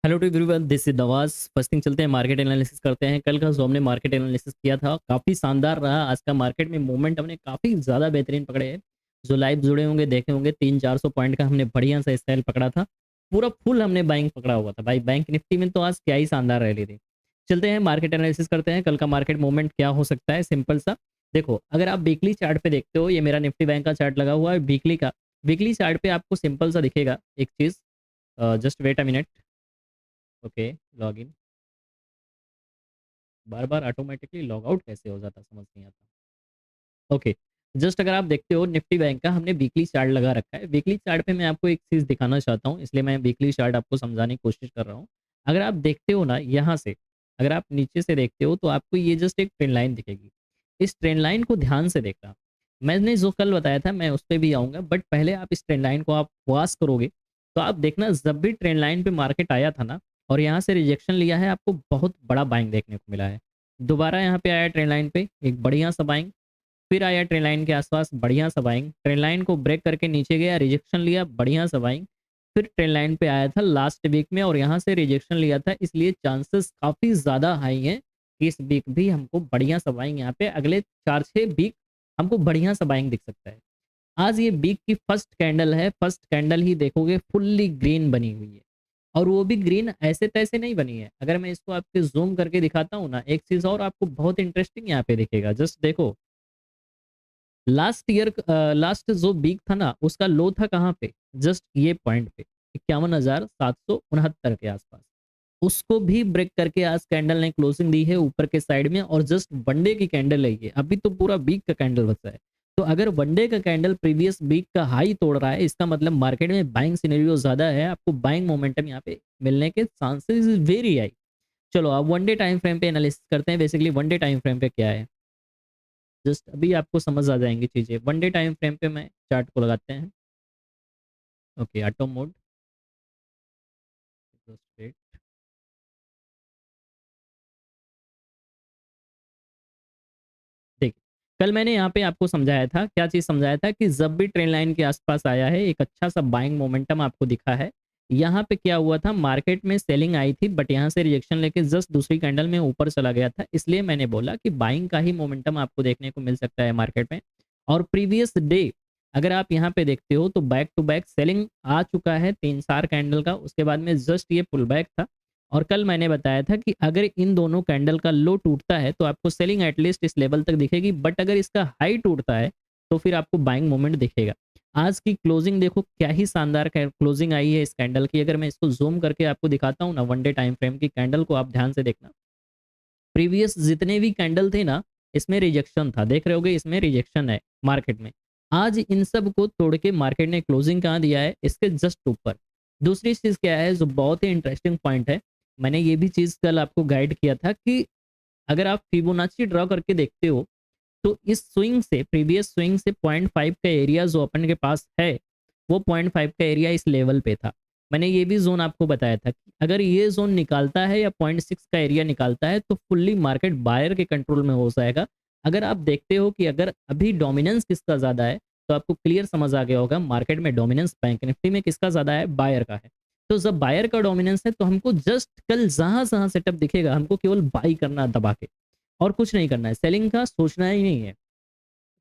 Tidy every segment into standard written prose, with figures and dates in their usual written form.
Hello to everyone, this is Nawaz. First thing चलते हैं market analysis करते हैं। कल का जो हमने मार्केट एनालिसिस किया था काफ़ी शानदार रहा। आज का मार्केट में मूवमेंट हमने काफ़ी ज़्यादा बेहतरीन पकड़े हैं। जो लाइव जुड़े होंगे देखे होंगे 300-400 पॉइंट का हमने बढ़िया सा स्टाइल पकड़ा था। पूरा फुल हमने बाइंग पकड़ा हुआ था भाई। बैंक निफ्टी में तो आज क्या ही शानदार रैली थी। चलते हैं मार्केट एनालिसिस करते हैं। कल का मार्केट मूवमेंट क्या हो सकता है, सिंपल सा। देखो, अगर आप वीकली चार्ट पे देखते हो, ये मेरा निफ्टी बैंक का चार्ट लगा हुआ है वीकली का। वीकली चार्ट पे आपको सिंपल सा दिखेगा एक चीज़। Just wait a minute. Okay, log in. बार बार ऑटोमेटिकली लॉग आउट कैसे हो जाता समझ नहीं आता। ओके, जस्ट अगर आप देखते हो निफ्टी बैंक का हमने वीकली चार्ट लगा रखा है। वीकली चार्ट पे मैं आपको एक चीज़ दिखाना चाहता हूँ, इसलिए मैं वीकली चार्ट आपको समझाने की कोशिश कर रहा हूँ। अगर आप देखते हो ना यहाँ से, अगर आप नीचे से देखते हो तो आपको ये जस्ट एक ट्रेंड लाइन दिखेगी। इस ट्रेंड लाइन को ध्यान से देखना। मैंने जो कल बताया था मैं उस पर भी आऊँगा, बट पहले आप इस ट्रेंड लाइन को आप वॉच करोगे तो आप देखना, जब भी ट्रेंड लाइन पे मार्केट आया था ना और यहाँ से रिजेक्शन लिया है, आपको बहुत बड़ा बाइंग देखने को मिला है। दोबारा यहाँ पे आया ट्रेंड लाइन पे एक बढ़िया सा बाइंग, फिर आया ट्रेन लाइन के आसपास बढ़िया सा बाइंग, ट्रेन लाइन को ब्रेक करके नीचे गया, रिजेक्शन लिया, बढ़िया सा बाइंग। फिर ट्रेन लाइन पे आया था लास्ट वीक में और यहाँ से रिजेक्शन लिया था, इसलिए चांसेस काफ़ी ज़्यादा हाई हैं कि इस वीक भी हमको बढ़िया सा बाइंग, यहाँ पे अगले 4-6 वीक हमको बढ़िया सा बाइंग दिख सकता है। आज ये वीक की फर्स्ट कैंडल है, फर्स्ट कैंडल ही देखोगे फुल्ली ग्रीन बनी हुई है। और वो भी ग्रीन ऐसे तैसे नहीं बनी है। अगर मैं इसको आपके जूम करके दिखाता हूँ ना, एक चीज़ और आपको बहुत इंटरेस्टिंग यहाँ पे दिखेगा। जस्ट देखो, लास्ट ईयर लास्ट जो वीक था ना उसका लो था कहाँ पे, जस्ट ये पॉइंट पे 51,769 के आसपास। उसको भी ब्रेक करके आज कैंडल ने क्लोजिंग दी है ऊपर के साइड में, और जस्ट वनडे की कैंडल है ये, अभी तो पूरा वीक का कैंडल बचा है। तो अगर वनडे का कैंडल प्रीवियस वीक का हाई तोड़ रहा है, इसका मतलब मार्केट में बाइंग सिनेरियो ज्यादा है, आपको बाइंग मोमेंटम यहाँ पे मिलने के चांसेस वेरी हाई। चलो अब वन डे टाइम फ्रेम पे एनालिसिस करते हैं। Basically one day time frame पे क्या है, जस्ट अभी आपको समझ आ जाएंगी चीज़ें। वन डे टाइम फ्रेम पे मैं चार्ट को लगाते हैं। Okay, auto mode. Just wait. देखिए, कल मैंने यहाँ पे आपको समझाया था, क्या चीज़ समझाया था, कि जब भी ट्रेन लाइन के आसपास आया है एक अच्छा सा बाइंग मोमेंटम आपको दिखा है। यहाँ पे क्या हुआ था, मार्केट में सेलिंग आई थी बट यहाँ से रिजेक्शन लेके जस्ट दूसरी कैंडल में ऊपर चला गया था, इसलिए मैंने बोला कि बाइंग का ही मोमेंटम आपको देखने को मिल सकता है मार्केट में। और प्रीवियस डे अगर आप यहाँ पे देखते हो तो बैक टू बैक सेलिंग आ चुका है 3-4 कैंडल का, उसके बाद में जस्ट ये पुल बैक था। और कल मैंने बताया था कि अगर इन दोनों कैंडल का लो टूटता है तो आपको सेलिंग एटलीस्ट इस लेवल तक दिखेगी, बट अगर इसका हाई टूटता है तो फिर आपको बाइंग मोमेंट दिखेगा। आज की क्लोजिंग देखो क्या ही शानदार क्लोजिंग आई है इस कैंडल की। अगर मैं इसको जूम करके आपको दिखाता हूँ ना, वन डे टाइम फ्रेम की कैंडल को आप ध्यान से देखना। प्रीवियस जितने भी कैंडल थे ना, इसमें रिजेक्शन था, देख रहे होगे इसमें रिजेक्शन है मार्केट में। आज इन सब को तोड़ के मार्केट ने क्लोजिंग कहाँ दिया है, इसके जस्ट ऊपर। दूसरी चीज क्या है जो बहुत ही इंटरेस्टिंग पॉइंट है, मैंने ये भी चीज कल आपको गाइड किया था कि अगर आप फिबोनाची ड्रॉ करके देखते हो तो इस स्विंग से, प्रीवियस स्विंग से 0.5 का एरिया जो अपन के पास है, वो 0.5 का एरिया इस लेवल पे था। मैंने ये भी जोन आपको बताया था कि अगर ये जोन निकालता है या 0.6 का एरिया निकालता है तो फुल्ली मार्केट बायर के कंट्रोल में हो जाएगा। अगर आप देखते हो कि अगर अभी डोमिनेंस किसका ज़्यादा है, तो आपको क्लियर समझ आ गया होगा मार्केट में डोमिनेंस बैंक निफ्टी में किसका ज़्यादा है, बायर का है। तो जब बायर का डोमिनेंस है तो हमको जस्ट कल जहां जहां सेटअप दिखेगा हमको केवल बाई करना है दबा के, और कुछ नहीं करना है, सेलिंग का सोचना ही नहीं है।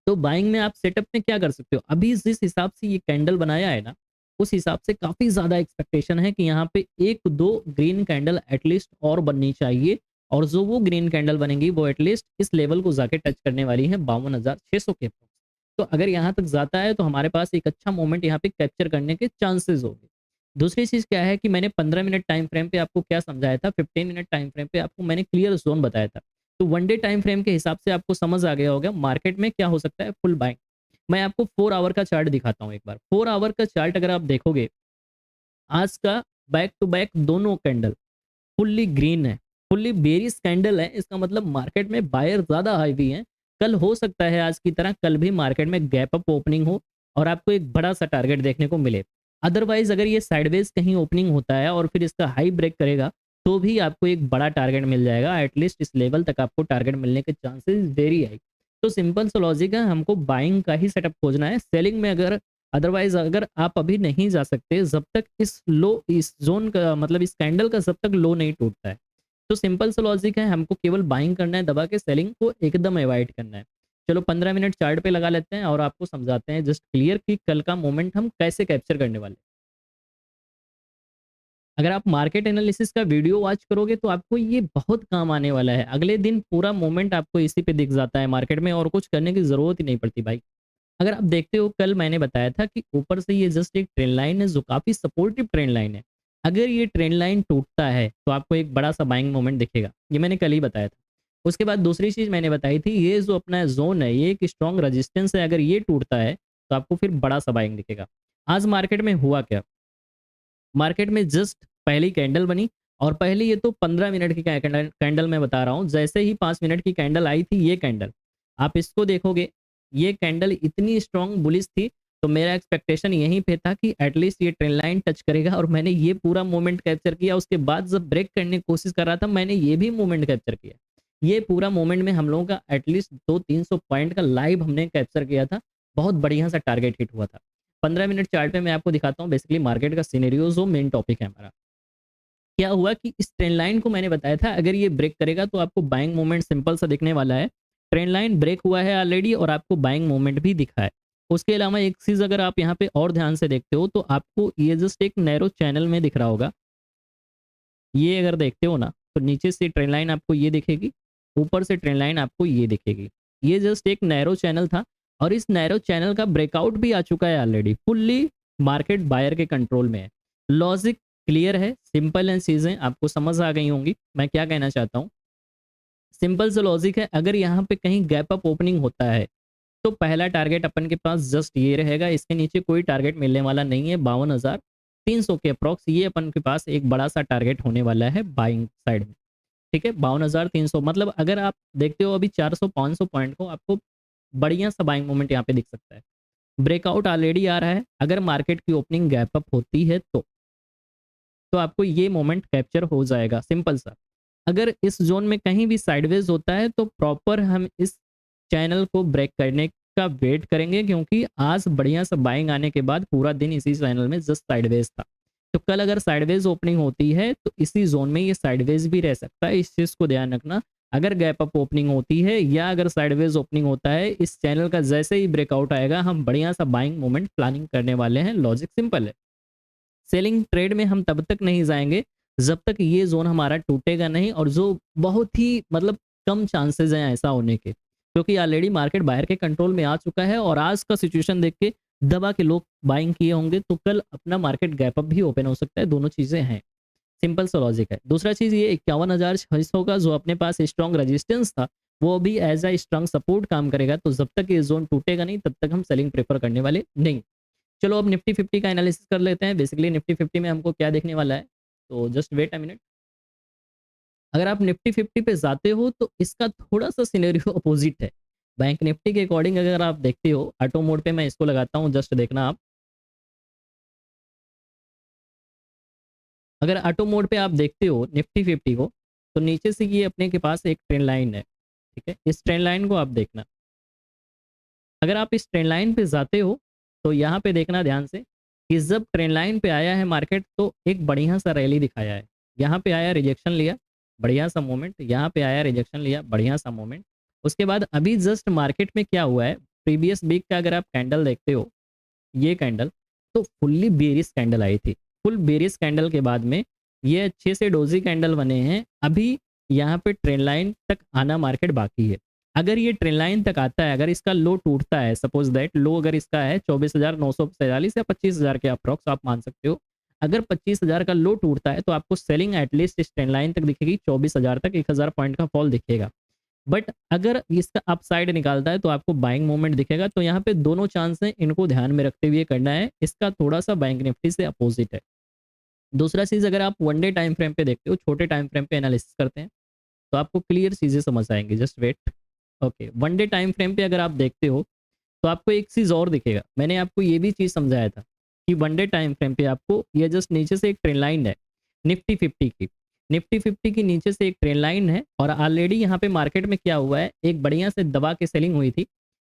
तो बाइंग में आप सेटअप में क्या कर सकते हो, अभी जिस हिसाब से ये कैंडल बनाया है ना, उस हिसाब से काफी ज्यादा एक्सपेक्टेशन है कि यहाँ पे एक दो ग्रीन कैंडल एटलीस्ट और बननी चाहिए। और जो वो ग्रीन कैंडल बनेगी वो एटलीस्ट इस लेवल को जाके टच करने वाली है 52,600 के पास। तो अगर यहाँ तक जाता है तो हमारे पास एक अच्छा मोमेंट यहाँ पे कैप्चर करने के चांसेस होंगे। दूसरी चीज क्या है कि मैंने 15 मिनट टाइम फ्रेम पे आपको क्या समझाया था, 15 मिनट टाइम फ्रेम पे आपको मैंने क्लियर जोन बताया था। तो वन डे टाइम फ्रेम के हिसाब से आपको समझ आ गया होगा मार्केट में क्या हो सकता है, फुल बाइंग। मैं आपको 4 आवर का चार्ट दिखाता हूँ एक बार। 4 आवर का चार्ट अगर आप देखोगे, आज का बैक टू बैक दोनों कैंडल फुल्ली ग्रीन है, फुल्ली बेरिश कैंडल है। इसका मतलब मार्केट में बायर ज्यादा हाईवी है। कल हो सकता है आज की तरह कल भी मार्केट में गैप अप ओपनिंग हो और आपको एक बड़ा सा टारगेट देखने को मिले। अदरवाइज अगर ये साइडवेज कहीं ओपनिंग होता है और फिर इसका हाई ब्रेक करेगा तो भी आपको एक बड़ा टारगेट मिल जाएगा, एटलीस्ट इस लेवल तक आपको टारगेट मिलने के चांसेस वेरी हाई। तो सिंपल सा लॉजिक है, हमको बाइंग का ही सेटअप खोजना है। सेलिंग में अगर अदरवाइज अगर आप अभी नहीं जा सकते जब तक इस जोन का मतलब इस कैंडल का जब तक लो नहीं टूटता है। तो सिंपल सा लॉजिक है, हमको केवल बाइंग करना है दबा के, सेलिंग को एकदम अवॉइड करना है। चलो 15 मिनट चार्ट पे लगा लेते हैं और आपको समझाते हैं जस्ट क्लियर कि कल का मोमेंट हम कैसे कैप्चर करने वाले हैं। अगर आप मार्केट एनालिसिस का वीडियो वॉच करोगे तो आपको ये बहुत काम आने वाला है। अगले दिन पूरा मोमेंट आपको इसी पे दिख जाता है मार्केट में, और कुछ करने की ज़रूरत ही नहीं पड़ती भाई। अगर आप देखते हो कल मैंने बताया था कि ऊपर से ये जस्ट एक ट्रेंड लाइन है जो काफ़ी सपोर्टिव ट्रेंड लाइन है। अगर ये ट्रेंड लाइन टूटता है तो आपको एक बड़ा सा बाइंग मोमेंट दिखेगा, ये मैंने कल ही बताया था। उसके बाद दूसरी चीज़ मैंने बताई थी, ये जो अपना ज़ोन है ये एक स्ट्रॉन्ग रेजिस्टेंस है, अगर ये टूटता है तो आपको फिर बड़ा सा बाइंग दिखेगा। आज मार्केट में हुआ क्या, मार्केट में जस्ट पहली कैंडल बनी, और पहले ये तो 15 मिनट की कैंडल कैंडल मैं बता रहा हूँ, जैसे ही 5 मिनट की कैंडल आई थी ये कैंडल, आप इसको देखोगे, ये कैंडल इतनी स्ट्रांग बुलिश थी, तो मेरा एक्सपेक्टेशन यहीं पे था कि एटलीस्ट ये ट्रेंड लाइन टच करेगा, और मैंने ये पूरा मोमेंट कैप्चर किया। उसके बाद जब ब्रेक करने की कोशिश कर रहा था मैंने ये भी मोमेंट कैप्चर किया। ये पूरा मोमेंट में हम लोगों का एटलीस्ट 200-300 पॉइंट का लाइव हमने कैप्चर किया था। बहुत बढ़िया सा टारगेट हिट हुआ था। 15 मिनट चार्ट पे मैं आपको दिखाता हूँ बेसिकली मार्केट का सिनेरियो, जो मेन टॉपिक है हमारा। क्या हुआ कि इस ट्रेंड लाइन को मैंने बताया था अगर ये ब्रेक करेगा तो आपको बाइंग मोमेंट सिंपल सा दिखने वाला है। ट्रेंड लाइन ब्रेक हुआ है ऑलरेडी और आपको बाइंग मोमेंट भी दिखा है। उसके अलावा एक चीज़ अगर आप यहाँ पे और ध्यान से देखते हो तो आपको ये जस्ट एक नैरो चैनल में दिख रहा होगा। ये अगर देखते हो ना तो नीचे से ट्रेंड लाइन आपको ये दिखेगी, ऊपर से ट्रेंड लाइन आपको ये दिखेगी। ये जस्ट एक नैरो चैनल था और इस नैरो चैनल का ब्रेकआउट भी आ चुका है ऑलरेडी, फुल्ली मार्केट बायर के कंट्रोल में है। लॉजिक क्लियर है, सिंपल है, चीज़ें आपको समझ आ गई होंगी मैं क्या कहना चाहता हूँ। सिंपल से लॉजिक है, अगर यहाँ पे कहीं गैप अप ओपनिंग होता है तो पहला टारगेट अपन के पास जस्ट ये रहेगा, इसके नीचे कोई टारगेट मिलने वाला नहीं है। 52,300 के अप्रॉक्स ये अपन के पास एक बड़ा सा टारगेट होने वाला है बाइंग साइड में। ठीक है, 52,300 मतलब अगर आप देखते हो अभी 400-500 पॉइंट को आपको बढ़िया सा बाइंग मोमेंट यहाँ पे दिख सकता है। ब्रेकआउट ऑलरेडी आ रहा है, अगर मार्केट की ओपनिंग गैप अप होती है तो आपको ये मोमेंट कैप्चर हो जाएगा, सिंपल सा। अगर इस जोन में कहीं भी साइडवेज होता है तो प्रॉपर हम इस चैनल को ब्रेक करने का वेट करेंगे, क्योंकि आज बढ़िया सा बाइंग आने के बाद पूरा दिन इसी चैनल में जस्ट साइडवेज था। तो कल अगर साइडवेज ओपनिंग होती है तो इसी जोन में ये साइडवेज भी रह सकता है, इस चीज़ को ध्यान रखना। अगर गैप अप ओपनिंग होती है या अगर साइडवेज ओपनिंग होता है, इस चैनल का जैसे ही ब्रेकआउट आएगा हम बढ़िया सा बाइंग मोमेंट प्लानिंग करने वाले हैं। लॉजिक सिंपल है। सेलिंग ट्रेड में हम तब तक नहीं जाएंगे जब तक ये जोन हमारा टूटेगा नहीं, और जो बहुत ही मतलब कम चांसेस हैं ऐसा होने के, क्योंकि ऑलरेडी मार्केट बायर के कंट्रोल में आ चुका है और आज का सिचुएशन देख के दबा के लोग बाइंग किए होंगे, तो कल अपना मार्केट गैप अप भी ओपन हो सकता है। दोनों चीज़ें हैं, सिंपल सा लॉजिक है। दूसरा चीज़ ये 51,600 का जो अपने पास स्ट्रॉन्ग रेजिस्टेंस था वो भी एज अ स्ट्रॉन्ग सपोर्ट काम करेगा, तो जब तक ये जोन टूटेगा नहीं तब तक हम सेलिंग प्रेफर करने वाले नहीं। चलो अब निफ्टी 50 का एनालिसिस कर लेते हैं। बेसिकली निफ्टी 50 में हमको क्या देखने वाला है, तो जस्ट वेट अ मिनट। अगर आप निफ्टी 50 पे जाते हो तो इसका थोड़ा सा सिनेरियो अपोजिट है। बैंक निफ्टी के अकॉर्डिंग अगर आप देखते हो, ऑटो मोड पे मैं इसको लगाता हूँ, जस्ट देखना आप। अगर ऑटो मोड पे आप देखते हो निफ्टी 50 को, तो नीचे से ये अपने के पास एक ट्रेंड लाइन है। ठीक है, इस ट्रेंड लाइन को आप देखना। अगर आप इस ट्रेंड लाइन पे जाते हो तो यहाँ पे देखना ध्यान से कि जब ट्रेंड लाइन पे आया है मार्केट तो एक बढ़िया सा रैली दिखाया है। यहाँ पे आया, रिजेक्शन लिया, बढ़िया सा मोमेंट, यहाँ पे आया, रिजेक्शन लिया, बढ़िया सा मोमेंट। उसके बाद अभी जस्ट मार्केट में क्या हुआ है, प्रीवियस वीक का अगर आप कैंडल देखते हो, ये कैंडल तो फुल्ली बेरिश कैंडल आई थी। फुल बेरिश कैंडल के बाद में ये अच्छे से डोजी कैंडल बने हैं। अभी यहाँ पे ट्रेंड लाइन तक आना मार्केट बाकी है। अगर ये ट्रेंड लाइन तक आता है, अगर इसका लो टूटता है, सपोज दैट लो अगर इसका है 24,943 या 25,000 के अप्रॉक्स आप मान सकते हो। अगर 25,000 का लो टूटता है तो आपको सेलिंग एटलीस्ट इस ट्रेंड लाइन तक दिखेगी, 24,000 तक 1,000 पॉइंट का फॉल दिखेगा। बट अगर इसका अपसाइड निकालता है तो आपको बाइंग मोमेंट दिखेगा। तो यहाँ पे दोनों चांस हैं, इनको ध्यान में रखते हुए करना है। इसका थोड़ा सा बैंक निफ्टी से अपोजिट है। दूसरा चीज़, अगर आप वन डे टाइम फ्रेम पे देखते हो, छोटे टाइम फ्रेम पे एनालिसिस करते हैं तो आपको क्लियर चीज़ें समझ आएंगी। Just wait. Okay, one day time frame पे अगर आप देखते हो तो आपको एक चीज़ और दिखेगा। मैंने आपको ये भी चीज़ समझाया था कि वन डे टाइम फ्रेम पे आपको ये जस्ट नीचे से एक ट्रेंड लाइन है निफ्टी 50 की। निफ्टी 50 की नीचे से एक ट्रेंड लाइन है और ऑलरेडी यहाँ पे मार्केट में क्या हुआ है, एक बढ़िया से दबा के सेलिंग हुई थी।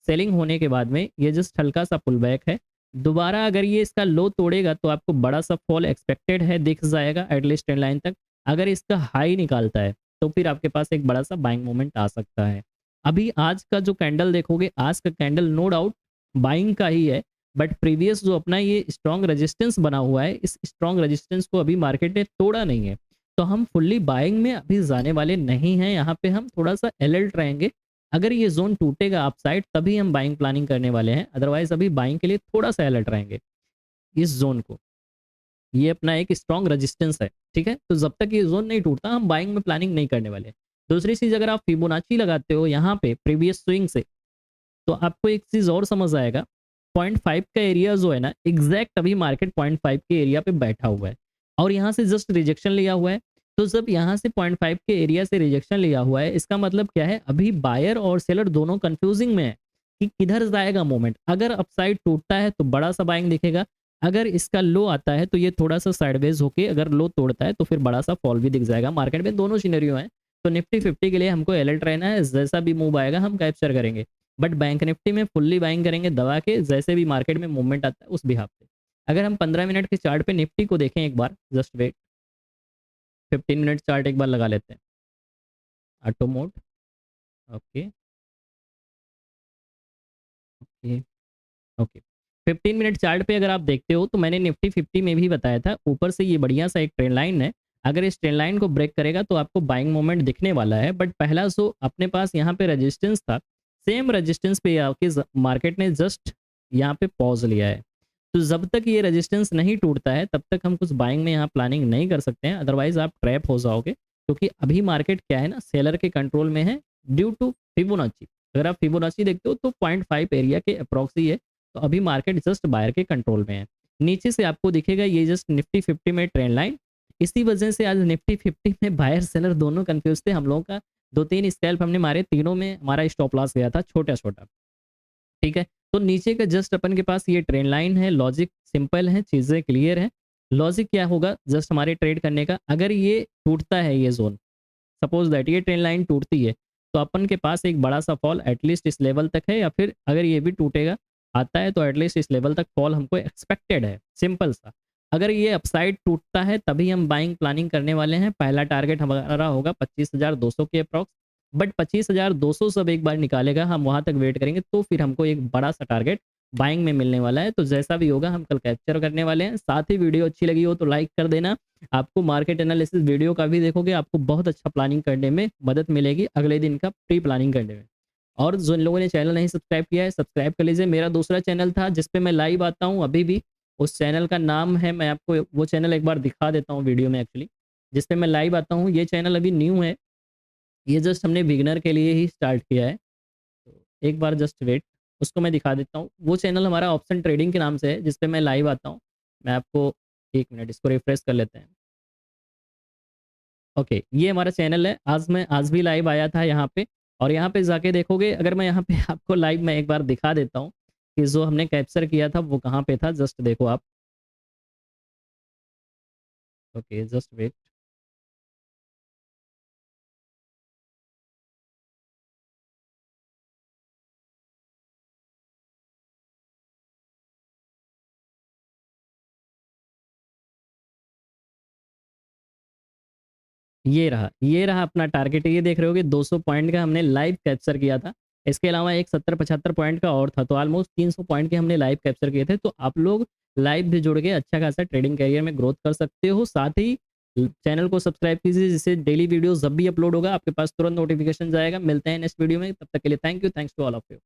सेलिंग होने के बाद में ये जस्ट हल्का सा पुल बैक है। दोबारा अगर ये इसका लो तोड़ेगा तो आपको बड़ा सा फॉल एक्सपेक्टेड है, दिख जाएगा एटलीस्ट ट्रेंड लाइन तक। अगर इसका हाई निकालता है तो फिर आपके पास एक बड़ा सा बाइंग मोमेंट आ सकता है। अभी आज का जो कैंडल देखोगे, आज का कैंडल नो डाउट बाइंग का ही है, बट प्रीवियस जो अपना ये स्ट्रॉन्ग रेजिस्टेंस बना हुआ है, इस स्ट्रॉन्ग रेजिस्टेंस को अभी मार्केट ने तोड़ा नहीं है, तो हम फुल्ली बाइंग में अभी जाने वाले नहीं हैं। यहाँ पे हम थोड़ा सा अलर्ट रहेंगे। अगर ये जोन टूटेगा अपसाइड तभी हम बाइंग प्लानिंग करने वाले हैं, अदरवाइज अभी बाइंग के लिए थोड़ा सा अलर्ट रहेंगे इस जोन को। ये अपना एक स्ट्रॉन्ग रेजिस्टेंस है, ठीक है। तो जब तक ये जोन नहीं टूटता हम बाइंग में प्लानिंग नहीं करने वाले। दूसरी चीज, अगर आप फिबोनाची लगाते हो यहाँ पे प्रीवियस स्विंग से, तो आपको एक चीज और समझ आएगा। 0.5 का एरिया जो है ना, एग्जैक्ट अभी मार्केट 0.5 के एरिया पे बैठा हुआ है और यहाँ से जस्ट रिजेक्शन लिया हुआ है। तो जब यहाँ से 0.5 के एरिया से रिजेक्शन लिया हुआ है, इसका मतलब क्या है, अभी बायर और सेलर दोनों कंफ्यूजिंग में है कि किधर जाएगा मूवमेंट। अगर अपसाइड टूटता है तो बड़ा सा बाइंग दिखेगा, अगर इसका लो आता है तो ये थोड़ा सा साइडवेज होके अगर लो तोड़ता है तो फिर बड़ा सा फॉल भी दिख जाएगा मार्केट में। दोनों सिनेरियो हैं। तो निफ्टी 50 के लिए हमको अलर्ट रहना है, जैसा भी मूव आएगा हम कैप्चर करेंगे। बट बैंक निफ्टी में फुल्ली बाइंग करेंगे दबा के, जैसे भी मार्केट में मूवमेंट आता है उस बिहाफ पे। अगर हम 15 मिनट के चार्ट पे निफ्टी को देखें एक बार, जस्ट वेट, 15 मिनट चार्ट एक बार लगा लेते हैं, auto mode. Okay okay okay. 15 minute chart पे अगर आप देखते हो तो मैंने निफ्टी 50 में भी बताया था, ऊपर से ये बढ़िया सा एक ट्रेंड लाइन है। अगर इस ट्रेंड लाइन को ब्रेक करेगा तो आपको बाइंग मोमेंट दिखने वाला है। बट पहला जो अपने पास यहाँ पे रेजिस्टेंस था, सेम रेजिस्टेंस पे आके मार्केट ने जस्ट यहाँ पे पॉज लिया है। तो जब तक ये रेजिस्टेंस नहीं टूटता है तब तक हम कुछ बाइंग में यहाँ प्लानिंग नहीं कर सकते हैं, अदरवाइज आप ट्रैप हो जाओगे। क्योंकि अभी मार्केट क्या है ना, सेलर के कंट्रोल में है ड्यू टू फिबोनाची। अगर आप फिबोनाची देखते हो तो 0.5 एरिया के अप्रॉक्सी है। तो अभी मार्केट जस्ट बायर के कंट्रोल में है। नीचे से आपको दिखेगा ये जस्ट निफ्टी 50 में ट्रेंड लाइन। इसी वजह से आज निफ्टी 50 में बायर सेलर दोनों कंफ्यूज थे। हम लोगों का 2-3 स्कैल्प हमने मारे, तीनों में हमारा स्टॉप लॉस गया था छोटा छोटा, ठीक है। तो नीचे का जस्ट अपन के पास ये ट्रेंड लाइन है, लॉजिक सिंपल है, चीज़ें क्लियर है। लॉजिक क्या होगा जस्ट हमारे ट्रेड करने का, अगर ये टूटता है ये जोन, सपोज दैट ये ट्रेंड लाइन टूटती है, तो अपन के पास एक बड़ा सा फॉल एटलीस्ट इस लेवल तक है, या फिर अगर ये भी टूटेगा आता है तो एटलीस्ट इस लेवल तक फॉल हमको एक्सपेक्टेड है, सिंपल सा। अगर ये अपसाइड टूटता है तभी हम बाइंग प्लानिंग करने वाले हैं। पहला टारगेट हमारा होगा 25,200 के अप्रॉक्स। बट 25,200 सब एक बार निकालेगा, हम वहां तक वेट करेंगे तो फिर हमको एक बड़ा सा टारगेट बाइंग में मिलने वाला है। तो जैसा भी होगा हम कल कैप्चर करने वाले हैं। साथ ही वीडियो अच्छी लगी हो तो लाइक कर देना। आपको मार्केट एनालिसिस वीडियो का भी देखोगे, आपको बहुत अच्छा प्लानिंग करने में मदद मिलेगी, अगले दिन का प्री प्लानिंग करने में। और जिन लोगों ने चैनल नहीं सब्सक्राइब किया है सब्सक्राइब कर लीजिए। मेरा दूसरा चैनल था जिसपे मैं लाइव आता हूँ अभी भी, उस चैनल का नाम है, मैं आपको वो चैनल एक बार दिखा देता हूँ वीडियो में एक्चुअली, जिसपे मैं लाइव आता हूँ। ये चैनल अभी न्यू है, ये जस्ट हमने बिगिनर के लिए ही स्टार्ट किया है। तो एक बार जस्ट वेट, उसको मैं दिखा देता हूँ। वो चैनल हमारा ऑप्शन ट्रेडिंग के नाम से है, जिसपे मैं लाइव आता हूँ। मैं आपको एक मिनट इसको रिफ्रेश कर लेते हैं। ओके, ये हमारा चैनल है। मैं आज भी लाइव आया था यहाँ पे, और यहाँ पे जाके देखोगे, अगर मैं यहाँ पे आपको लाइव मैं एक बार दिखा देता हूँ कि जो हमने कैप्चर किया था वो कहाँ पे था, जस्ट देखो आप। Okay just wait. ये रहा अपना टारगेट। ये देख रहे होगे 200 पॉइंट का हमने लाइव कैप्चर किया था। इसके अलावा एक 70-75 पॉइंट का और था, तो ऑलमोस्ट 300 पॉइंट के हमने लाइव कैप्चर किए थे। तो आप लोग लाइव भी जुड़ के अच्छा खासा ट्रेडिंग करियर में ग्रोथ कर सकते हो। साथ ही चैनल को सब्सक्राइब कीजिए, जिससे डेली वीडियो जब भी अपलोड होगा आपके पास तुरंत नोटिफिकेशन जाएगा। मिलते हैं नेक्स्ट वीडियो में, तब तक के लिए thank you, thanks to all of you.